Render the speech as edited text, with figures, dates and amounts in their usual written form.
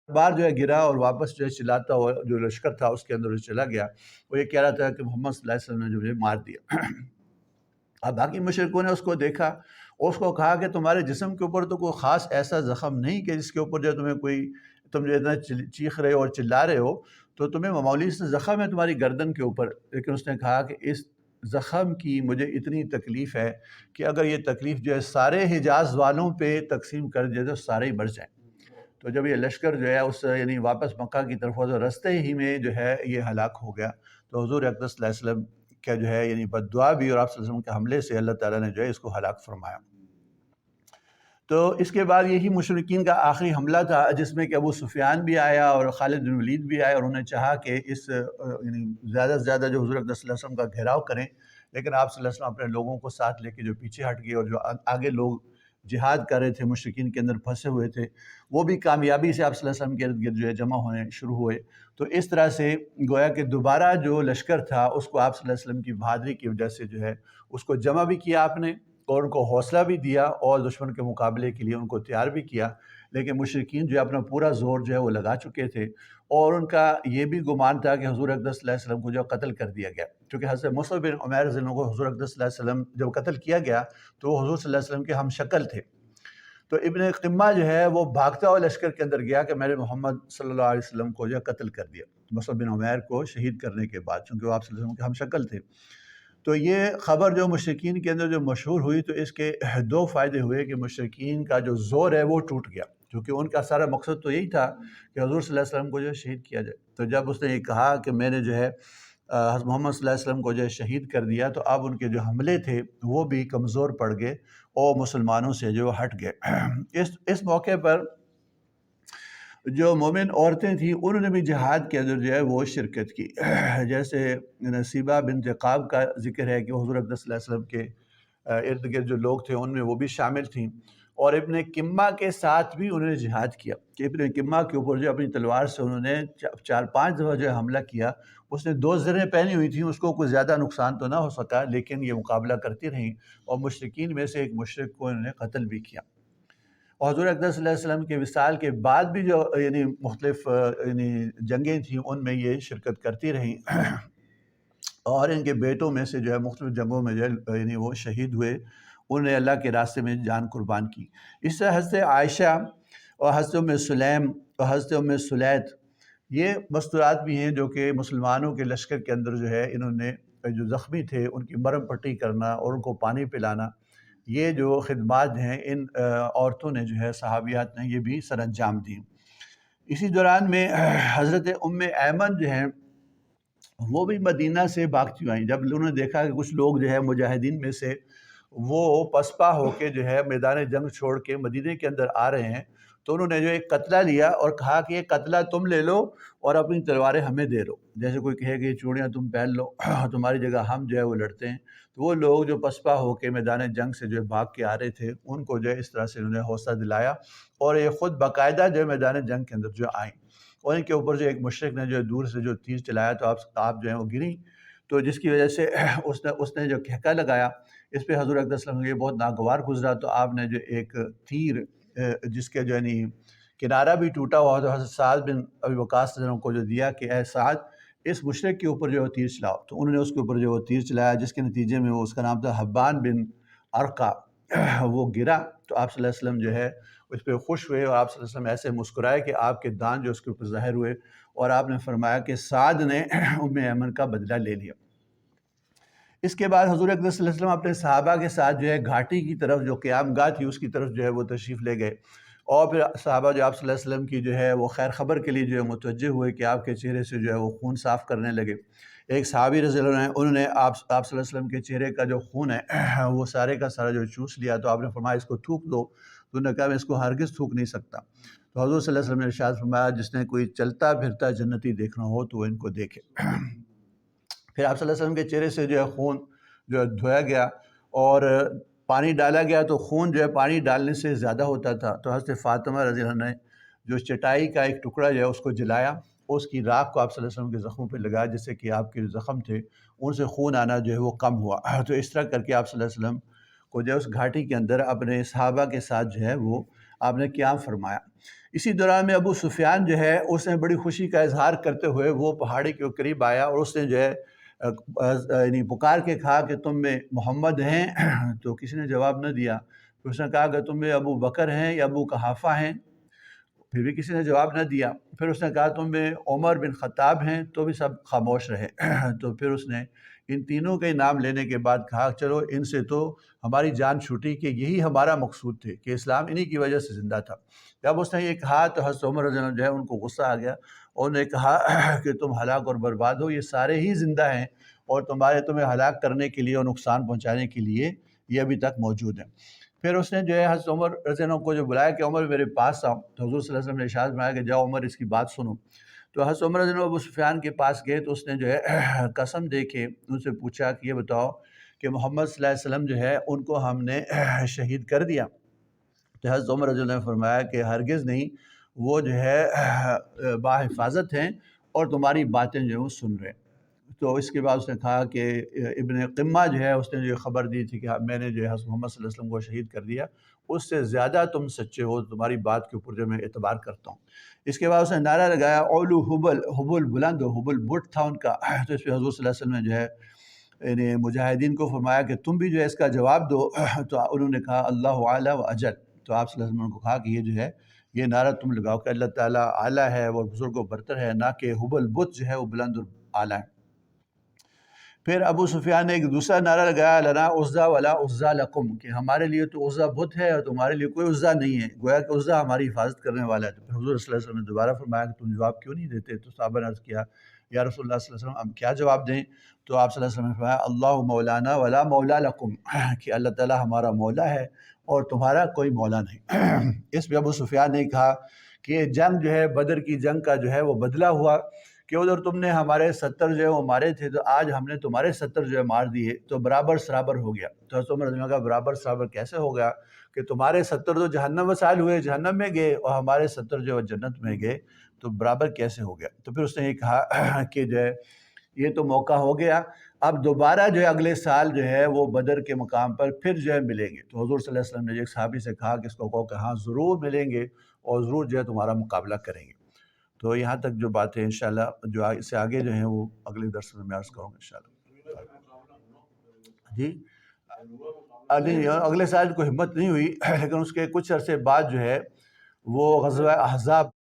بار جو ہے گرا اور واپس جو ہے چلاتا ہوا جو لشکر تھا اس کے اندر جو چلا گیا، وہ یہ کہہ رہا تھا کہ محمد صلی اللہ علیہ وسلم نے جو ہے مار دیا۔ اب باقی مشرکوں نے اس کو دیکھا اور اس کو کہا کہ تمہارے جسم کے اوپر تو کوئی خاص ایسا زخم نہیں کہ جس کے اوپر جو ہے تمہیں کوئی، تم جو اتنا چیخ رہے ہو اور چلا رہے ہو، تو تمہیں معمولی سے زخم ہے تمہاری گردن کے اوپر۔ لیکن اس نے کہا کہ اس زخم کی مجھے اتنی تکلیف ہے کہ اگر یہ تکلیف جو ہے سارے حجاز والوں پہ تقسیم کر دیا تو سارے ہی مر جائیں۔ تو جب یہ لشکر جو ہے اس یعنی واپس مکہ کی طرف ہوا تو رستے ہی میں جو ہے یہ ہلاک ہو گیا۔ تو حضور اقدس صلی اللہ علیہ وسلم کا جو ہے یعنی بد دعا بھی اور آپ صلی اللہ علیہ وسلم کے حملے سے اللہ تعالیٰ نے جو ہے اس کو ہلاک فرمایا۔ تو اس کے بعد یہی مشرکین کا آخری حملہ تھا جس میں کہ ابو سفیان بھی آیا اور خالد بن ولید بھی آیا، اور انہوں نے چاہا کہ اس یعنی زیادہ سے زیادہ جو حضور اقدس صلی اللہ علیہ وسلم کا گھیراؤ کریں، لیکن آپ صلی اللہ علیہ وسلم اپنے لوگوں کو ساتھ لے کے جو پیچھے ہٹ گئے، اور جو آگے لوگ جہاد کر رہے تھے مشرکین کے اندر پھنسے ہوئے تھے وہ بھی کامیابی سے آپ صلی اللہ علیہ وسلم کے ارد گرد جو ہے جمع ہونے شروع ہوئے۔ تو اس طرح سے گویا کہ دوبارہ جو لشکر تھا اس کو آپ صلی اللہ علیہ وسلم کی بہادری کی وجہ سے جو ہے اس کو جمع بھی کیا آپ نے، اور ان کو حوصلہ بھی دیا اور دشمن کے مقابلے کے لیے ان کو تیار بھی کیا۔ لیکن مشرکین جو ہے اپنا پورا زور جو ہے وہ لگا چکے تھے، اور ان کا یہ بھی گمان تھا کہ حضور اقدس صلی اللہ علیہ وسلم کو جو قتل کر دیا گیا، کیونکہ حضرت مصعب بن عمیر رضی اللہ عنہ کو حضور اقدس صلی اللہ علیہ وسلم جب قتل کیا گیا تو وہ حضور صلی اللہ علیہ وسلم کے ہم شکل تھے۔ تو ابن قمہ جو ہے وہ بھاگتا ہوا لشکر کے اندر گیا کہ میں نے محمد صلی اللہ علیہ وسلم کو جو ہے قتل کر دیا، مصعب بن عمیر کو شہید کرنے کے بعد، چونکہ وہ آپ صلی اللہ علیہ وسلم کے ہم شکل تھے۔ تو یہ خبر جو مشرکین کے اندر جو مشہور ہوئی تو اس کے دو فائدے ہوئے کہ مشرکین کا جو زور ہے وہ ٹوٹ گیا، کیونکہ ان کا سارا مقصد تو یہی تھا کہ حضور صلی اللہ علیہ وسلم کو جو ہے شہید کیا جائے۔ تو جب اس نے یہ کہا کہ میں نے جو ہے حضرت محمد صلی اللہ علیہ وسلم کو جو ہے شہید کر دیا، تو اب ان کے جو حملے تھے وہ بھی کمزور پڑ گئے اور مسلمانوں سے جو ہٹ گئے۔ اس موقع پر جو مومن عورتیں تھیں انہوں نے بھی جہاد کے اندر جو ہے وہ شرکت کی، جیسے نصیبہ بنت قاب کا ذکر ہے کہ حضور اقدس صلی اللہ علیہ وسلم کے ارد گرد جو لوگ تھے ان میں وہ بھی شامل تھیں، اور ابن قمہ کے ساتھ بھی انہوں نے جہاد کیا کہ ابن قمہ کے اوپر جو اپنی تلوار سے انہوں نے 4-5 دفعہ جو ہے حملہ کیا۔ اس نے 2 زریں پہنی ہوئی تھیں، اس کو کوئی زیادہ نقصان تو نہ ہو سکا، لیکن یہ مقابلہ کرتی رہیں اور مشرکین میں سے ایک مشرک کو انہوں نے قتل بھی کیا۔ اور حضور اقدس صلی اللہ علیہ وسلم کے وصال کے بعد بھی جو یعنی مختلف یعنی جنگیں تھیں ان میں یہ شرکت کرتی رہیں، اور ان کے بیٹوں میں سے جو ہے مختلف جنگوں میں جو ہے یعنی وہ شہید ہوئے، انہوں نے اللہ کے راستے میں جان قربان کی۔ اس سے حضرت عائشہ اور حضرت ام سلیم اور حضرت ام سلیت یہ مستورات بھی ہیں جو کہ مسلمانوں کے لشکر کے اندر جو ہے انہوں نے جو زخمی تھے ان کی مرہم پٹی کرنا اور ان کو پانی پلانا، یہ جو خدمات ہیں ان عورتوں نے جو ہے صحابیات نے یہ بھی سر انجام دی۔ اسی دوران میں حضرت ام ایمن جو ہیں وہ بھی مدینہ سے بھاگتی آئیں، جب انہوں نے دیکھا کہ کچھ لوگ جو ہے مجاہدین میں سے وہ پسپا ہو کے جو ہے میدان جنگ چھوڑ کے مدینے کے اندر آ رہے ہیں، تو انہوں نے جو ایک قتلہ لیا اور کہا کہ یہ قتلہ تم لے لو اور اپنی تلواریں ہمیں دے دو، جیسے کوئی کہے کہ یہ چوڑیاں تم پہن لو تمہاری جگہ ہم جو ہے وہ لڑتے ہیں۔ تو وہ لوگ جو پسپا ہو کے میدان جنگ سے جو ہے بھاگ کے آ رہے تھے ان کو جو ہے اس طرح سے انہوں نے حوصلہ دلایا، اور یہ خود باقاعدہ جو ہے میدان جنگ کے اندر جو آئیں، اور ان کے اوپر جو ایک مشرک نے جو دور سے جو تیر چلایا تو آپ جو ہیں وہ گریں، تو جس کی وجہ سے اس نے جو کہکا لگایا، اس پہ حضور اقدس صلی اللہ علیہ وسلم یہ بہت ناگوار گزرا، تو آپ نے جو ایک تیر جس کے جو یعنی کنارہ بھی ٹوٹا ہوا تو حضرت سعد بن ابی وقاص کو جو دیا کہ اے سعد اس مشرک کے اوپر جو ہے تیر چلاؤ، تو انہوں نے اس کے اوپر جو وہ تیر چلایا، جس کے نتیجے میں وہ اس کا نام تھا حبان بن ارقا، وہ گرا۔ تو آپ صلی اللہ علیہ وسلم جو ہے اس پہ خوش ہوئے، اور آپ صلی اللہ علیہ وسلم ایسے مسکرائے کہ آپ کے دان جو اس کے اوپر ظاہر ہوئے، اور آپ نے فرمایا کہ سعد نے ام ایمن کا بدلہ لے لیا۔ اس کے بعد حضور اقدس صلی اللہ علیہ وسلم اپنے صحابہ کے ساتھ جو ہے گھاٹی کی طرف جو قیام گاہ تھی اس کی طرف جو ہے وہ تشریف لے گئے، اور پھر صحابہ جو آپ صلی اللہ علیہ وسلم کی جو ہے وہ خیر خبر کے لیے جو ہے متوجہ ہوئے کہ آپ کے چہرے سے جو ہے وہ خون صاف کرنے لگے۔ ایک صحابی رضی اللہ عنہ انہوں نے آپ صلی اللہ علیہ وسلم کے چہرے کا جو خون ہے وہ سارے کا سارا جو چوس لیا، تو آپ نے فرمایا اس کو تھوک دو، تو انہوں نے کہا میں اس کو ہرگز تھوک نہیں سکتا۔ تو حضور صلی اللہ علیہ وسلم نے ارشاد فرمایا جس نے کوئی چلتا پھرتا جنتی دیکھنا ہو تو وہ ان کو دیکھے۔ پھر آپ صلی اللہ علیہ وسلم کے چہرے سے جو ہے خون جو ہے دھویا گیا اور پانی ڈالا گیا، تو خون جو ہے پانی ڈالنے سے زیادہ ہوتا تھا، تو حضرت فاطمہ رضی اللہ عنہ نے جو چٹائی کا ایک ٹکڑا جو ہے اس کو جلایا، اس کی راکھ کو آپ صلی اللہ علیہ وسلم کے زخموں پہ لگایا، جس سے کہ آپ کے جو زخم تھے ان سے خون آنا جو ہے وہ کم ہوا۔ تو اس طرح کر کے آپ صلی اللہ علیہ وسلم کو جو ہے اس گھاٹی کے اندر اپنے صحابہ کے ساتھ جو ہے وہ آپ نے قیام فرمایا۔ اسی دوران میں ابو سفیان جو ہے اس نے بڑی خوشی کا اظہار کرتے ہوئے وہ پہاڑی کے قریب آیا اور اس نے جو ہے یعنی پکار کے کہا کہ تم میں محمد ہیں؟ تو کسی نے جواب نہ دیا۔ پھر اس نے کہا کہ تم میں ابو بکر ہیں یا ابو قحافہ ہیں؟ پھر بھی کسی نے جواب نہ دیا۔ پھر اس نے کہا تم میں عمر بن خطاب ہیں؟ تو بھی سب خاموش رہے۔ تو پھر اس نے ان تینوں کے نام لینے کے بعد کہا چلو ان سے تو ہماری جان چھوٹی، کہ یہی ہمارا مقصود تھے، کہ اسلام انہی کی وجہ سے زندہ تھا۔ جب اس نے یہ کہا تو حضرت عمر رضی اللہ عنہ جو ہے ان کو غصہ آ گیا، اور انہوں نے کہا کہ تم ہلاک اور برباد ہو، یہ سارے ہی زندہ ہیں اور تمہیں ہلاک کرنے کے لیے اور نقصان پہنچانے کے لیے یہ ابھی تک موجود ہیں۔ پھر اس نے جو ہے حضرت عمر رضی اللہ عنہ کو جو بلایا کہ عمر میرے پاس آؤ، تو حضور صلی اللہ علیہ وسلم نے ارشاد فرمایا کہ جاؤ عمر اس کی بات سنو۔ تو حضرت عمر رضی اللہ عنہ ابو سفیان کے پاس گئے تو اس نے جو ہے قسم دے کے ان سے پوچھا کہ یہ بتاؤ کہ محمد صلی اللہ علیہ وسلم جو ہے ان کو ہم نے شہید کر دیا؟ تو حضرت عمر رضی اللہ عنہ نے فرمایا کہ ہرگز نہیں، وہ جو ہے باحفاظت ہیں اور تمہاری باتیں جو ہیں وہ سن رہے ہیں۔ تو اس کے بعد اس نے کہا کہ ابن قمہ جو ہے اس نے جو خبر دی تھی کہ میں نے جو ہے حضرت محمد صلی اللہ علیہ وسلم کو شہید کر دیا، اس سے زیادہ تم سچے ہو، تمہاری بات کے اوپر جو میں اعتبار کرتا ہوں۔ اس کے بعد اس نے نعرہ لگایا اولو حبل، حبل بلند و حبل بٹ تھا ان کا۔ تو اس پہ حضور صلی اللہ علیہ وسلم نے جو ہے یعنی مجاہدین کو فرمایا کہ تم بھی جو ہے اس کا جواب دو۔ تو انہوں نے کہا اللہ اعلیٰ و اجل۔ تو آپ صلی اللہ علیہ وسلم نے کو کہا کہ یہ جو ہے یہ نعرہ تم لگاؤ کہ اللہ تعالیٰ اعلیٰ ہے اور بزرگ و برتر ہے، نہ کہ حبل بت جو ہے وہ بلند اور اعلیٰ ہے۔ پھر ابو سفیان نے ایک دوسرا نعرہ لگایا لنا عزا ولا عزا لکم، کہ ہمارے لیے تو عزا بت ہے اور تمہارے لیے کوئی عزا نہیں ہے، گویا کہ عزا ہماری حفاظت کرنے والا ہے۔ تو پھر حضور صلی اللہ علیہ وسلم نے دوبارہ فرمایا کہ تم جواب کیوں نہیں دیتے؟ تو صحابہ نے عرض کیا یا رسول اللہ صلی اللہ علیہ وسلم ہم کیا جواب دیں؟ تو آپ صلی اللہ علیہ وسلم نے فرمایا اللہ مولانا ولا مولا لکم، کہ اللہ تعالیٰ ہمارا مولا ہے اور تمہارا کوئی مولا نہیں۔ اس پہ ابو سفیان نے کہا کہ یہ جنگ جو ہے بدر کی جنگ کا جو ہے وہ بدلہ ہوا، کہ ادھر تم نے ہمارے 70 جو ہے وہ مارے تھے، تو آج ہم نے تمہارے 70 جو ہے مار دیے، تو برابر سرابر ہو گیا۔ تو حضرت عمر رضی اللہ عنہ کا برابر سرابر کیسے ہو گیا کہ تمہارے 70 تو جہنم وصال ہوئے، جہنم میں گئے، اور ہمارے 70 جو ہے جنت میں گئے، تو برابر کیسے ہو گیا؟ تو پھر اس نے یہ کہا کہ جو ہے یہ تو موقع ہو گیا، اب دوبارہ جو ہے اگلے سال جو ہے وہ بدر کے مقام پر پھر جو ہے ملیں گے۔ تو حضور صلی اللہ علیہ وسلم نے ایک صحابی سے کہا کہ اس کو کہو کہ ہاں ضرور ملیں گے اور ضرور جو ہے تمہارا مقابلہ کریں گے۔ تو یہاں تک جو باتیں انشاءاللہ جو اس سے آگے جو ہیں وہ اگلے درس میں عرض کروں گا انشاءاللہ۔ جی اگلے سال کوئی ہمت نہیں ہوئی، لیکن اس کے کچھ عرصے بعد جو ہے وہ غزوہ احزاب